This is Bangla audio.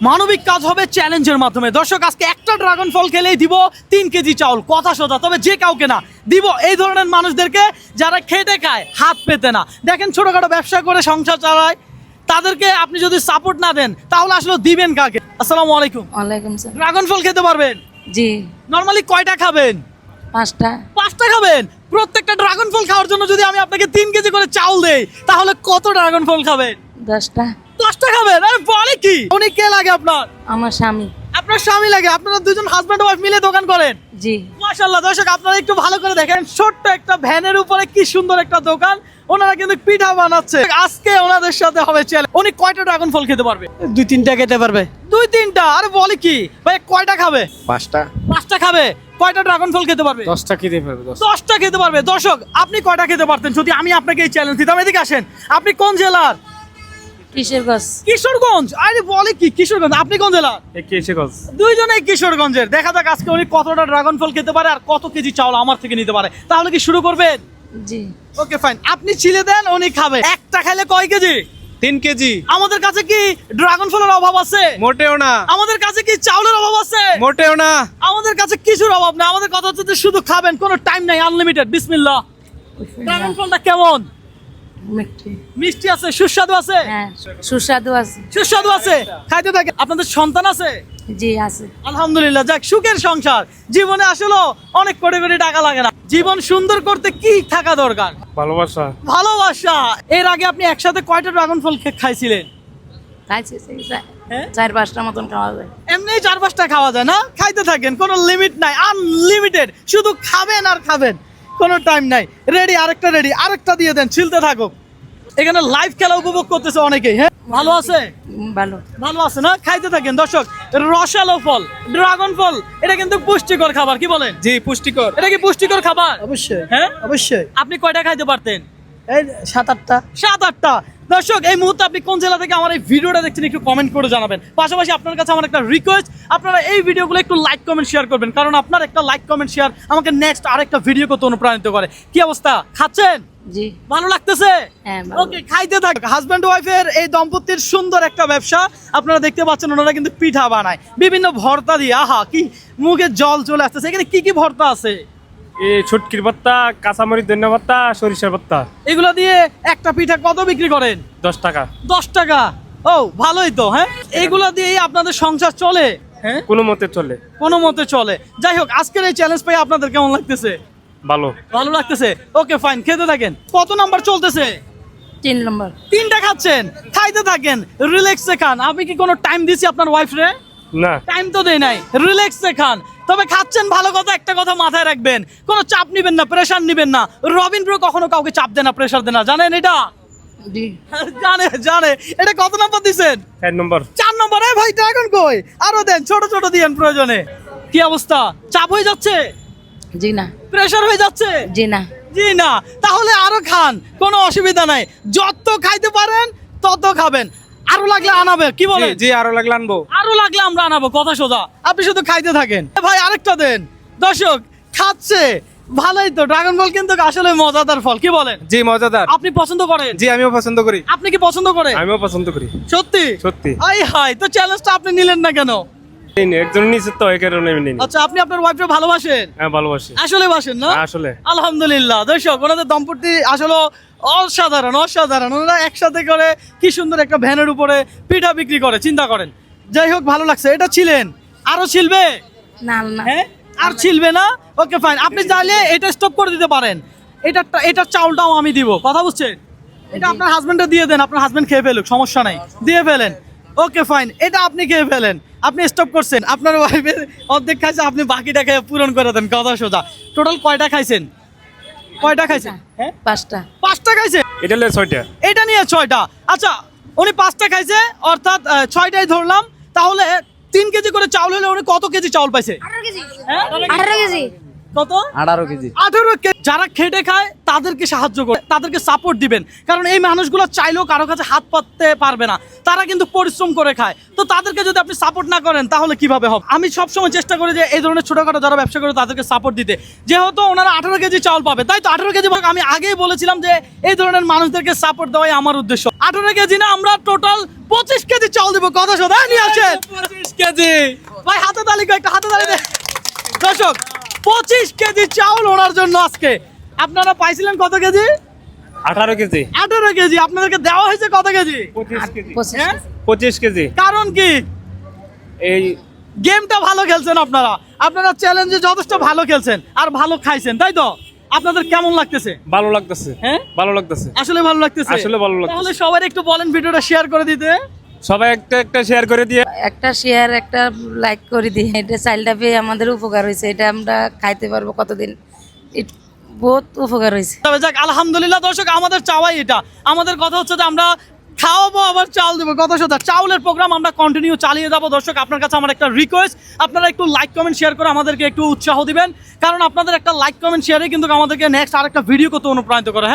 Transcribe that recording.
মানবিক কাজ হবে চ্যালেঞ্জের মাধ্যমে। দর্শক আজকে একটা ড্রাগন ফল খেলেই দিব 3 কেজি চাউল, কথা সোজা। তবে যে কাউকে না দিব এই ধরনের মানুষদেরকে যারা খেটে খায় হাত পেতে না। দেখেন ছোটখাটো ব্যবসা করে সংসার চালায়, তাদেরকে আপনি যদি সাপোর্ট না দেন তাহলে আসলে দিবেন কাকে? আসসালামু আলাইকুম। ওয়ালাইকুম সালাম। ড্রাগন ফল খেতে পারবেন? জি। নরমালি কয়টা খাবেন? 5টা। 5টা খাবেন? প্রত্যেকটা ড্রাগন ফল খাওয়ার জন্য যদি আমি আপনাকে 3 কেজি করে চাউল দেই তাহলে কত ড্রাগন ফল খাবেন? 10টা। 10টা খাবেন? আরে বলে কি? উনি কে লাগে আপনার? আমার স্বামী। আপনার স্বামী লাগে? আপনারা দুজন হাজব্যান্ড ওয়াইফ মিলে দোকান করেন? জি। মাশাআল্লাহ। দর্শক আপনারা একটু ভালো করে দেখেন, ছোট্ট একটা ভ্যানের উপরে কি সুন্দর একটা দোকান, ওনারা কিন্তু পিঠা বানাচ্ছে। আজকে ওনাদের সাথে হবে চ্যালেঞ্জ। উনি কয়টা ড্রাগন ফল খেতে পারবে? 2-3টা খেতে পারবে। 2-3টা? আরে বলে কি ভাই, কয়টা খাবে? 5টা। 5টা খাবে? কয়টা ড্রাগন ফল খেতে পারবে? 10টা খেতে পারবে। 10টা খেতে পারবে। দর্শক আপনি কয়টা খেতে পারতেন যদি আমি আপনাকে এই চ্যালেঞ্জ দিতাম? এদিকে আসেন। আপনি কোন জেলার? কিশোরগঞ্জ। কিশোরগঞ্জ? আরে বলে কি, কিশোরগঞ্জ? আপনি কোন জেলার? কিশোরগঞ্জ। দুইজনেই কিশোরগঞ্জের। দেখা যাক আজকে উনি কতটা ড্রাগন ফল খেতে পারে আর কত কেজি চাউল আমার থেকে নিতে পারে। তাহলে কি শুরু করবেন? জি। ওকে ফাইন, আপনি ছিলে দেন, উনি খাবে। একটা খেলে কয় কেজি? 3 কেজি। আমাদের কাছে কি ড্রাগন ফলের অভাব আছে? মোটেও না। আমাদের কাছে কি চাউলের অভাব আছে? মোটেও না। আমাদের কাছে কিছুর অভাব না। আমাদের কথা হচ্ছে যে শুধু খাবেন, কোনো টাইম নাই, আনলিমিটেড। বিসমিল্লাহ। ড্রাগন ফলটা কেমন? মিষ্টি। মিষ্টি আছে? সুস্বাদু আছে? হ্যাঁ, সুস্বাদু আছে। সুস্বাদু আছে। খাইতে থাকেন। আপনাদের সন্তান আছে? জি আছে। আলহামদুলিল্লাহ, যাক সুখের সংসার। জীবনে আসলে অনেক কোটি কোটি টাকা লাগে না, জীবন সুন্দর করতে কি থাকা দরকার? ভালোবাসা। ভালোবাসা। এর আগে আপনি একসাথে কয়টা ড্রাগন ফল খাইছিলেন? খাইছি হ্যাঁ? 4-5টা মতন খাওয়া যায়। এমনি 4-5টা খাওয়া যায় না? খাইতে থাকেন, কোনো লিমিট নাই, আনলিমিটেড। শুধু খাবেন আর খাবেন, কোনো টাইম নাই। রেডি, আরেকটা রেডি, আরেকটা দিয়ে দেন, ছিলতে থাকুক। এখানে লাইভ খেলা উপভোগ করতেছে অনেকেই। হ্যাঁ, ভালো আছে? ভালো। ভালো আছে না? খাইতে থাকেন। দর্শক রসালো ফল, ড্রাগন ফল, এটা কিন্তু পুষ্টিকর খাবার। কি বলেন? জি, পুষ্টিকর। এটা কি পুষ্টিকর খাবার? অবশ্যই। হ্যাঁ অবশ্যই। আপনি কয়টা খাইতে পারতেন? এই 7-8টা। 7-8টা। দর্শক এই মুহূর্তে আপনি কোন জেলা থেকে আমার এই ভিডিওটা দেখছেন একটু কমেন্ট করে জানাবেন। পাশাপাশি আপনার কাছে আমার একটা রিকোয়েস্ট, আপনারা এই ভিডিওগুলো একটু লাইক কমেন্ট শেয়ার করবেন, কারণ আপনার একটা লাইক কমেন্ট শেয়ার আমাকে নেক্সট আরেকটা ভিডিও করতে অনুপ্রাণিত করে। কি অবস্থা, খাচ্ছেন? জি। ভালো লাগতেছে? হ্যাঁ। ওকে, খাইতে থাক। হাজব্যান্ড ওয়াইফের এই দম্পতির সুন্দর একটা ব্যবসা। আপনারা দেখতে পাচ্ছেন ওনারা কিন্তু পিঠা বানায় বিভিন্ন ভর্তা দিয়ে। আহা, কি মুখে জল চলে আসতেছে। এখানে কি কি ভর্তা আছে? এই ছুটকির ভর্তা, কাঁচামরিচ, ধনিয়া ভর্তা, সরিষার ভর্তা। এগুলো দিয়ে একটা পিঠা কত বিক্রি করেন? 10 টাকা। 10 টাকা? ও ভালোই তো। হ্যাঁ, এগুলো দিয়েই আপনাদের সংসার চলে? হ্যাঁ, কোনো মতে চলে। কোনো মতে চলে। যাই হোক, আজকের এই চ্যালেঞ্জ পাই আপনাদের কেমন লাগতেছে? ভালো। ভালো লাগতেছে। ওকে ফাইন, খেতে থাকেন। কত নাম্বার চলতেছে? 3 নম্বর। 3টা খাচ্ছেন, খাইতে থাকেন, রিল্যাক্সে খান। আপনি কি কোনো টাইম দিছি আপনার ওয়াইফ রে? না। টাইম তো দেই নাই, রিল্যাক্সে খান। তবে খাচ্ছেন ভালো কথা, একটা কথা মাথায় রাখবেন, কোনো চাপ নিবেন না, প্রেশার নিবেন না। রবিন ব্রো কখনো কাউকে চাপ দেয় না, প্রেশার দেয় না, জানেন এটা? জি। জানে। এটা কত নাম্বার দিছেন? 4 নম্বর। 4 নম্বরে। ভাই ড্রাগন কই? আরো দেন, ছোট ছোট দিয়েন প্রয়োজনে। কি অবস্থা, চাপ হয়ে যাচ্ছে? জি না। প্রেশার হয়ে যাচ্ছে? জি না। জি না? তাহলে আরো খান, কোনো অসুবিধা নাই। যত খাইতে পারেন তত খাবেন, আরো লাগলে আনাবে। কি বলে? জি, আরো লাগলে আনবো। আরো লাগলে আমরা আনাবো, কথা সোজা। আপনি শুধু খাইতে থাকেন। ভাই আরেকটা দেন। দর্শক খাচ্ছে, ভালোই তো। ড্রাগন ফল কিন্তু আসলে মজাদার ফল। কি বলেন? জি, মজাদার। আপনি পছন্দ করেন? জি, আমিও পছন্দ করি। আপনি কি পছন্দ করেন? আমিও পছন্দ করি। সত্যি? সত্যি। আই হাই, তো চ্যালেঞ্জটা আপনি নিলেন না কেন? একজন নিচে তো, এই কারণে আমি নিই। আচ্ছা, আপনি আপনার ওয়াইফকে ভালোবাসেন? হ্যাঁ, ভালোবাসি। আসলে বাসেন না? আসলে। আলহামদুলিল্লাহ। দর্শক ওনাদের দম্পতি আসলে অসাধারণ, অসাধারণ। ওনারা একসাথে করে কি সুন্দর একটা ভ্যানের উপরে পিঠা বিক্রি করে, চিন্তা করেন। যাই হোক, ভালো লাগছে। এটা ছিলেন, আরো ছিলবে? না না। হ্যাঁ, আর ছিলবে না? ওকে ফাইন, আপনি চাইলে এটা স্টপ করে দিতে পারেন। এটা চাউলটাও আমি দিব, কথা বুঝছেন? এটা আপনার হাজবেন্ডে দিয়ে দেন, আপনার হাজবেন্ড খেয়ে ফেলুক, সমস্যা নাই, দিয়ে ফেলেন। ওকে ফাইন, এটা আপনি খেয়ে ফেলেন। আপনি স্টপ করছেন, আপনার ওয়াইফের অর্ধেক খাইছে, আপনি বাকিটা খেয়ে পূরণ করে দেন, কথা সোজা। টোটাল কয়টা খাইছেন? কয়টা খাইছেন? হ্যাঁ, 5টা। 5টা খাইছে? এটা হলো 6টা। এটা নিয়ে 6টা। আচ্ছা, উনি 5টা খাইছে, অর্থাৎ 6টাই ধরলাম। তাহলে 3 কেজি করে চাউল হলে উনি কত কেজি চাউল পাইছে? 18 কেজি। কত 18 কেজি। 18 কেজি। যারা খেটে খায় তাদেরকে সাহায্য করে, তাদেরকে সাপোর্ট দিবেন, কারণ এই মানুষগুলো চাইলেও কারো কাছে হাত পাততে পারবে না, তারা কিন্তু পরিশ্রম করে খায়। তো তাদেরকে যদি আপনি সাপোর্ট না করেন তাহলে কিভাবে হবে? আমি সবসময় চেষ্টা করি যে এই ধরনের ছোটখাটো যারা ব্যবসা করে তাদেরকে সাপোর্ট দিতে, যেহেতু ওনারা 18 কেজি চাউল পাবে, তাই তো 18 কেজি। আমি আগেই বলেছিলাম যে এই ধরনের মানুষদেরকে সাপোর্ট দেওয়াই আমার উদ্দেশ্য। 18 কেজি না, আমরা টোটাল 25 কেজি চাউল দেবো। কথা শোনা নিয়ে আসেন 25 কেজি। ভাই, হাতে তালি, একটা হাতে তালি দে। দর্শক, 25 কেজি চাউল ওনার জন্য আজকে। আপনারা পাইছিলেন কত কেজি? 18 কেজি। 18 কেজি। আপনাদেরকে দেওয়া হয়েছে কত কেজি? 25 কেজি। 25 হ্যাঁ? 25 কেজি। কারণ কি? এই গেমটা ভালো খেলছেন আপনারা, আপনারা চ্যালেঞ্জে যথেষ্ট ভালো খেলছেন আর ভালো খাইছেন, তাই তো? আপনাদের কেমন লাগতেছে? ভালো লাগতেছে। হ্যাঁ, ভালো লাগতেছে। আসলে ভালো লাগতেছে। আসলে ভালো লাগতেছে। তাহলে সবাই একটু বলেন ভিডিওটা শেয়ার করে দিতে। সবাই একটা একটা শেয়ার করে দিয়ে একটা শেয়ার একটা লাইক করে দিই। এটা চাইলটা পেয়ে আমাদের উপকার হয়েছে, এটা আমরা খাইতে পারবো কতদিন, বহুত উপকার হয়েছে। তবে যাক, আলহামদুলিল্লাহ। দর্শক, আমাদের চাওয়াই এটা, আমাদের কথা হচ্ছে যে আমরা খাওয়াবো আবার চাল দেবো। কত শত চাউলের প্রোগ্রাম আমরা কন্টিনিউ চালিয়ে যাবো। দর্শক, আপনার কাছে আমার একটা রিকোয়েস্ট, আপনারা একটু লাইক কমেন্ট শেয়ার করে আমাদেরকে একটু উৎসাহ দিবেন, কারণ আপনাদের একটা লাইক কমেন্ট শেয়ারে কিন্তু আমাদেরকে নেক্সট আরেকটা ভিডিও করতে অনুপ্রাণিত করে। হ্যাঁ।